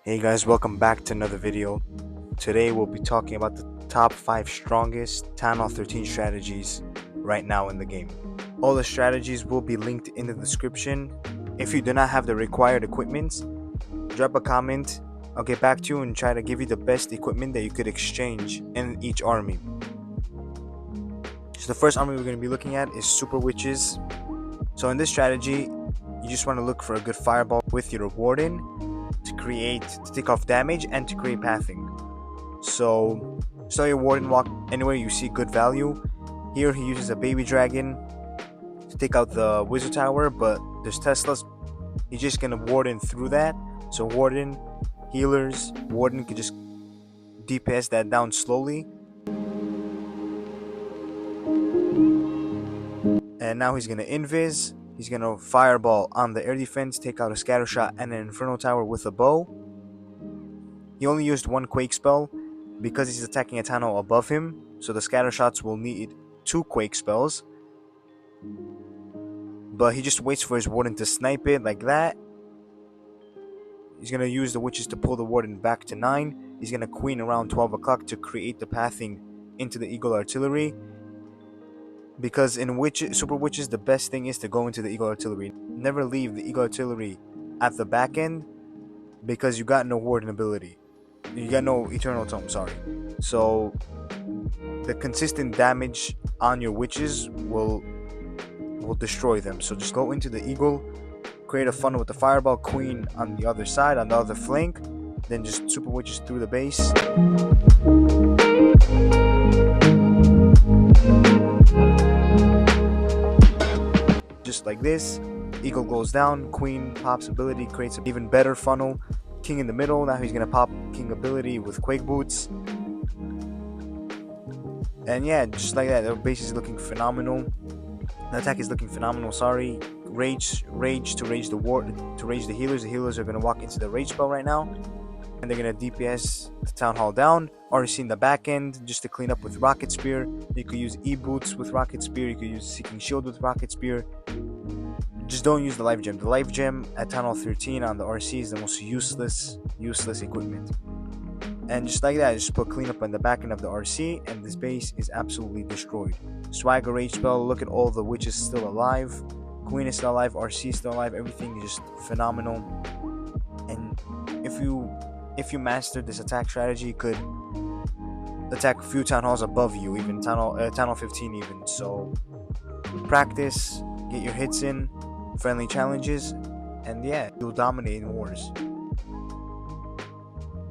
Hey guys, welcome back to another video. Today we'll be talking about the top 5 strongest Th13 strategies right now in the game. All the strategies will be linked in the description. If you do not have the required equipment, drop a comment. I'll get back to you and try to give you the best equipment that you could exchange in each army. So the first army we're going to be looking at is Super Witches. So in this strategy, you just want to look for a good fireball with your warden to take off damage and to create pathing. So start your warden, walk anywhere you see good value. Here he uses a baby dragon to take out the wizard tower, but there's Teslas. He's just gonna warden through that. So warden, healers, warden could just DPS that down slowly. And now he's gonna invis. He's gonna fireball on the air defense, take out a scatter shot and an inferno tower with a bow. He only used one quake spell because he's attacking a tunnel above him, so the scatter shots will need 2 quake spells. But he just waits for his warden to snipe it like that. He's gonna use the witches to pull the warden back to 9. He's gonna queen around 12 o'clock to create the pathing into the eagle artillery. Because in Super Witches, the best thing is to go into the eagle artillery. Never leave the eagle artillery at the back end because you got no warden ability. You got no eternal tome, sorry. So the consistent damage on your witches will destroy them. So just go into the eagle, create a funnel with the fireball, queen on the other side, on the other flank, then just Super Witches through the base. Just like this, eagle goes down, queen pops ability, creates an even better funnel. King in the middle, now he's gonna pop king ability with quake boots. And yeah, just like that, the base is looking phenomenal. The attack is looking phenomenal, sorry. Rage to rage the healers. The healers are gonna walk into the rage spell right now. And they're gonna DPS the town hall down. RC in the back end just to clean up with rocket spear. You could use e-boots with rocket spear. You could use seeking shield with rocket spear. Just don't use the life gem. The life gem at Th13 on the RC is the most useless equipment. And just like that, just put cleanup on the back end of the RC, and this base is absolutely destroyed. Swagger rage spell. Look at all the witches still alive. Queen is still alive. RC is still alive. Everything is just phenomenal. And if you mastered this attack strategy, you could attack a few town halls above you, even town hall 15 even. So practice, get your hits in, friendly challenges, and yeah, you'll dominate in wars.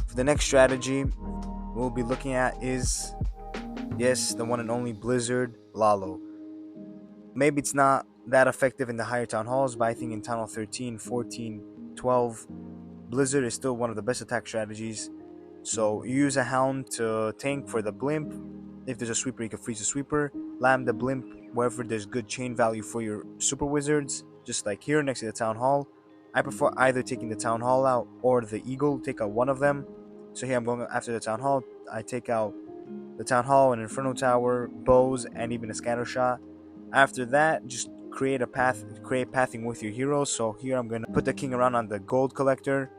For the next strategy we'll be looking at is, yes, the one and only Blizzard Lalo. Maybe it's not that effective in the higher town halls, but I think in town hall 13, 14, 12, Blizzard is still one of the best attack strategies. So you use a hound to tank for the blimp. If there's a sweeper, you can freeze the sweeper. Lam the blimp wherever there's good chain value for your super wizards, just like here next to the town hall. I prefer either taking the town hall out or the eagle, take out one of them. So here I'm going after the town hall. I take out the town hall, an inferno tower, bows, and even a scatter shot. After that, just create pathing with your heroes. So here I'm gonna put the king around on the gold collector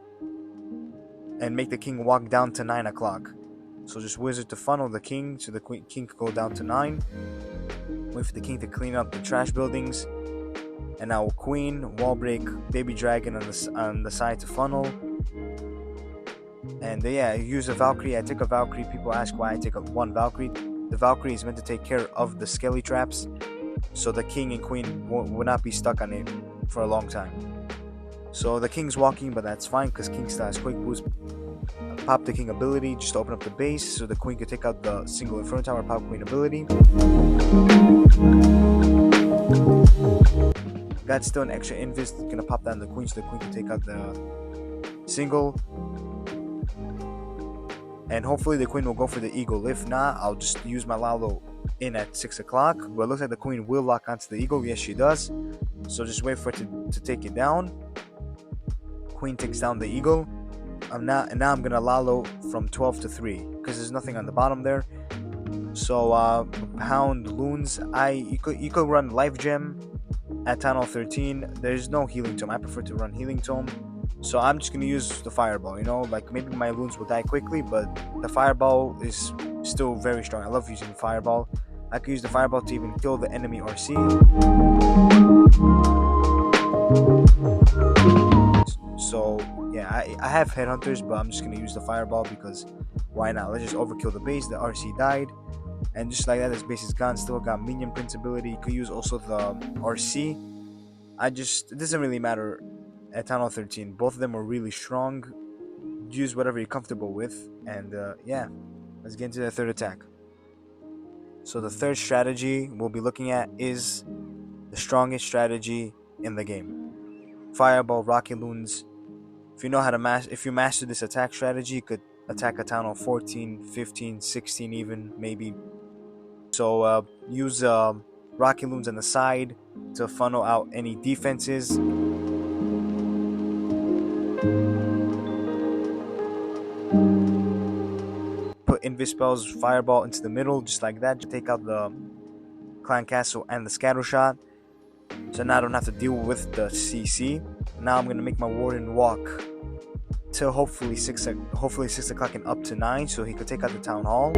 and make the king walk down to 9 o'clock. So just wizard to funnel the king so the king could go down to 9. Wait for the king to clean up the trash buildings. And now queen, wall break, baby dragon on the side to funnel. And yeah, you use a Valkyrie. I take a Valkyrie. People ask why I take one Valkyrie. The Valkyrie is meant to take care of the skelly traps, so the king and queen will not be stuck on it for a long time. So the king's walking, but that's fine because king still has quick boost. Pop the king ability just to open up the base so the queen could take out the single inferno tower. Pop queen ability. That's still an extra invis. Gonna pop down the queen so the queen can take out the single. And hopefully the queen will go for the eagle. If not, I'll just use my Lalo in at 6 o'clock. But it looks like the queen will lock onto the eagle. Yes, she does. So just wait for it to take it down. Queen takes down the eagle. Now I'm gonna Lalo from 12 to 3 because there's nothing on the bottom there. So pound loons. You could run life gem at town hall 13. There's no healing tome. I prefer to run healing tome. So I'm just gonna use the fireball. You know, like maybe my loons will die quickly, but the fireball is still very strong. I love using the fireball. I could use the fireball to even kill the enemy RC. So yeah, I have headhunters, but I'm just gonna use the fireball because why not? Let's just overkill the base. The RC died, and just like that, this base is gone. Still got minion prince ability. You could use also the RC. It doesn't really matter at Town Hall 13. Both of them are really strong. Use whatever you're comfortable with, and yeah, let's get into the third attack. So the third strategy we'll be looking at is the strongest strategy in the game. Fireball, Rocket Loons. If you know how to if you master this attack strategy, you could attack a town on 14, 15, 16 even, maybe. So use Rocket Loons on the side to funnel out any defenses. Put Invis spells, Fireball into the middle, just like that. Just take out the Clan Castle and the Scatter Shot. So now I don't have to deal with the CC. Now I'm gonna make my Warden walk till hopefully 6 o'clock and up to 9, so he could take out the Town Hall.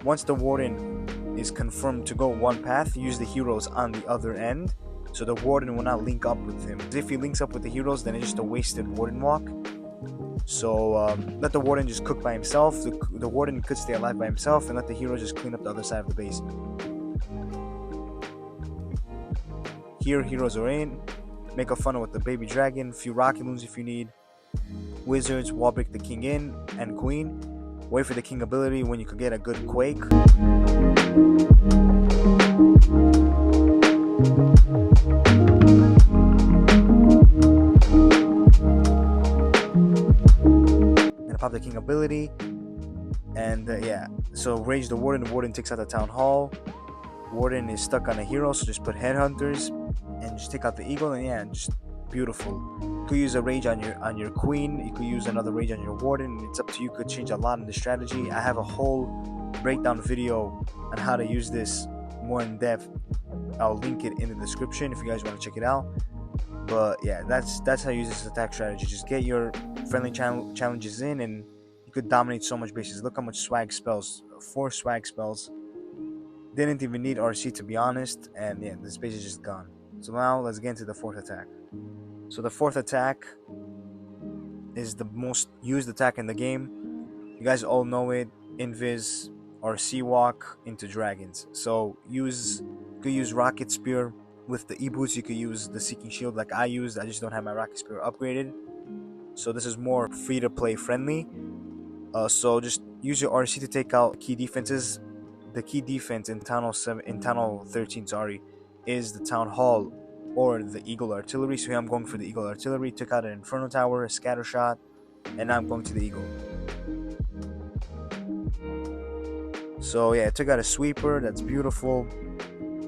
Once the Warden is confirmed to go one path, use the heroes on the other end, so the Warden will not link up with him. If he links up with the heroes, then it's just a wasted Warden walk. So let the Warden just cook by himself. The Warden could stay alive by himself, and let the hero just clean up the other side of the base. Here, heroes are in. Make a funnel with the baby dragon, few Rocket Loons if you need. Wizards, wall break the king in and queen. Wait for the king ability when you could get a good quake. And pop the king ability. And yeah, so rage the Warden takes out the Town Hall. Warden is stuck on a hero, so just put headhunters and just take out the eagle, and yeah, just beautiful. You could use a rage on your queen, you could use another rage on your Warden. It's up to you. Could change a lot in the strategy. I have a whole breakdown video on how to use this more in depth. I'll link it in the description if you guys want to check it out. But yeah, that's how you use this attack strategy. Just get your friendly challenges in, and you could dominate so much bases. Look how much swag spells, 4 swag spells. Didn't even need RC, to be honest, and yeah, this base is just gone. So now let's get into the fourth attack. So the fourth attack is the most used attack in the game. You guys all know it. Invis RC walk into dragons. So you could use Rocket Spear with the E-boots. You could use the Seeking Shield like I used. I just don't have my Rocket Spear upgraded. So this is more free to play friendly. So just use your RC to take out key defenses. The key defense in Town Hall 13, is the Town Hall or the Eagle Artillery. So here I'm going for the Eagle Artillery. Took out an Inferno Tower, a Scatter Shot, and now I'm going to the Eagle. So yeah, I took out a Sweeper. That's beautiful.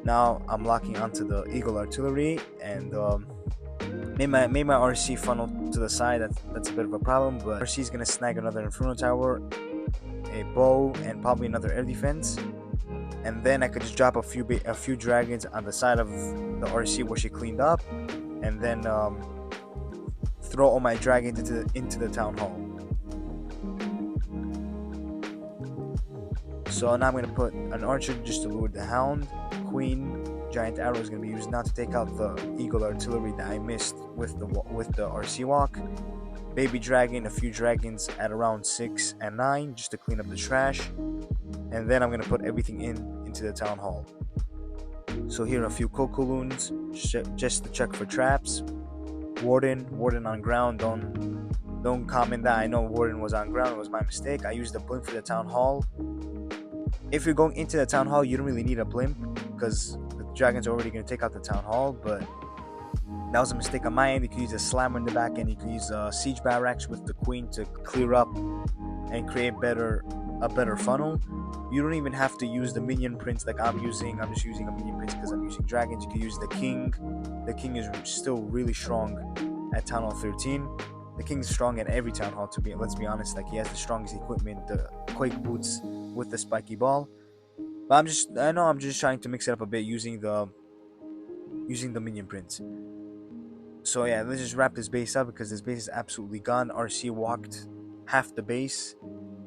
Now I'm locking onto the Eagle Artillery, and made my RC funnel to the side. That's a bit of a problem, but RC is gonna snag another Inferno Tower, a bow, and probably another air defense. And then I could just drop a few dragons on the side of the RC where she cleaned up, and then throw all my dragons into the Town Hall. So now I'm gonna put an archer just to lure the hound. Queen giant arrow is gonna be used now to take out the Eagle Artillery that I missed with the RC walk. Baby dragon, a few dragons at around 6 and 9 just to clean up the trash. And then I'm gonna put everything into the Town Hall. So here are a few Coco Loons just to check for traps. Warden on ground. Don't comment that. I know Warden was on ground. It was my mistake. I used the blimp for the Town Hall. If you're going into the Town Hall, you don't really need a blimp because the dragons are already gonna take out the Town Hall. But that was a mistake on my end. You could use a slammer in the back end. You could use siege barracks with the queen to clear up and create a better funnel. You don't even have to use the minion prince like I'm using. I'm just using a minion prince because I'm using dragons. You could use the king. The king is still really strong at Town Hall 13. The king's strong at every town hall, let's be honest. Like, he has the strongest equipment, the quake boots with the spiky ball. But I know I'm just trying to mix it up a bit using the minion prints. So yeah, let's just wrap this base up because this base is absolutely gone. RC walked half the base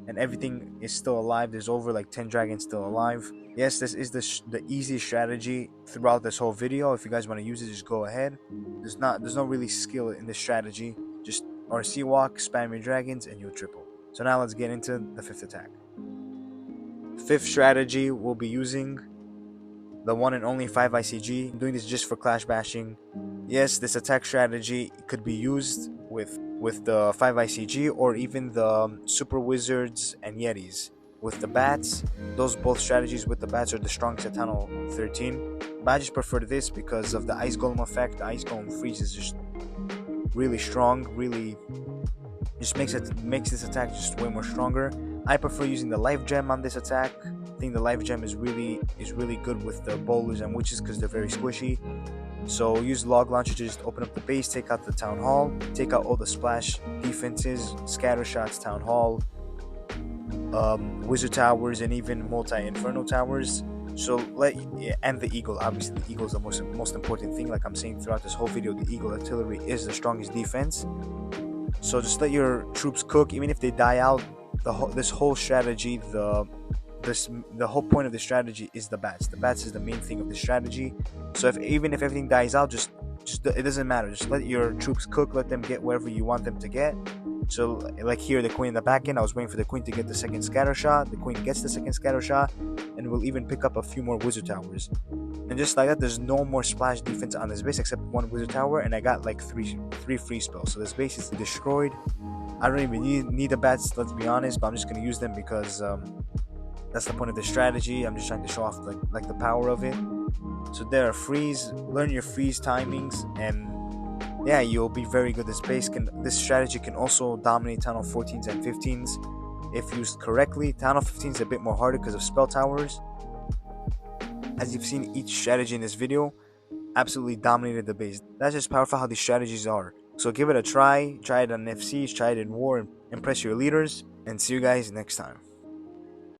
and everything is still alive. There's over like 10 dragons still alive. Yes, this is the easiest strategy throughout this whole video. If you guys want to use it, just go ahead. There's no really skill in this strategy. Just RC walk, spam your dragons, and you'll triple. So now let's get into the 5th attack. 5th strategy, we'll be using the one and only 5 ICG. I'm doing this just for clash bashing. Yes, this attack strategy could be used with the 5 ICG or even the Super Wizards and Yetis. With the bats, those both strategies with the bats are the strongest at Town Hall 13. But I just prefer this because of the Ice Golem effect. The Ice Golem freeze is just really strong, really just makes this attack just way more stronger. I prefer using the Life Gem on this attack. I think the Life Gem is really good with the bowlers and witches because they're very squishy. So use Log Launcher to just open up the base, take out the Town Hall, take out all the splash defenses, scatter shots, Town Hall, Wizard Towers, and even multi-Inferno Towers. So and the Eagle. Obviously the Eagle is the most important thing. Like I'm saying throughout this whole video, the Eagle artillery is the strongest defense. So just let your troops cook. Even if they die out, this whole strategy, the whole point of the strategy is the bats. The bats is the main thing of the strategy. So even if everything dies out, just it doesn't matter. Just let your troops cook. Let them get wherever you want them to get. So like here, the queen in the back end, I was waiting for the queen to get the second scatter shot. The queen gets the second scatter shot, and we'll even pick up a few more wizard towers. And just like that, there's no more splash defense on this base except one wizard tower, and I got like three free spells. So this base is destroyed. I don't even need the bats, let's be honest, but I'm just gonna use them because that's the point of the strategy. I'm just trying to show off like the power of it. So there are freeze. Learn your freeze timings, and yeah, you'll be very good. This strategy can also dominate Town Hall 14s and 15s if used correctly. Town Hall 15 is a bit more harder because of spell towers. As you've seen, each strategy in this video absolutely dominated the base. That's just powerful how these strategies are. So give it a try. Try it on FCs, try it in war, and impress your leaders. And see you guys next time.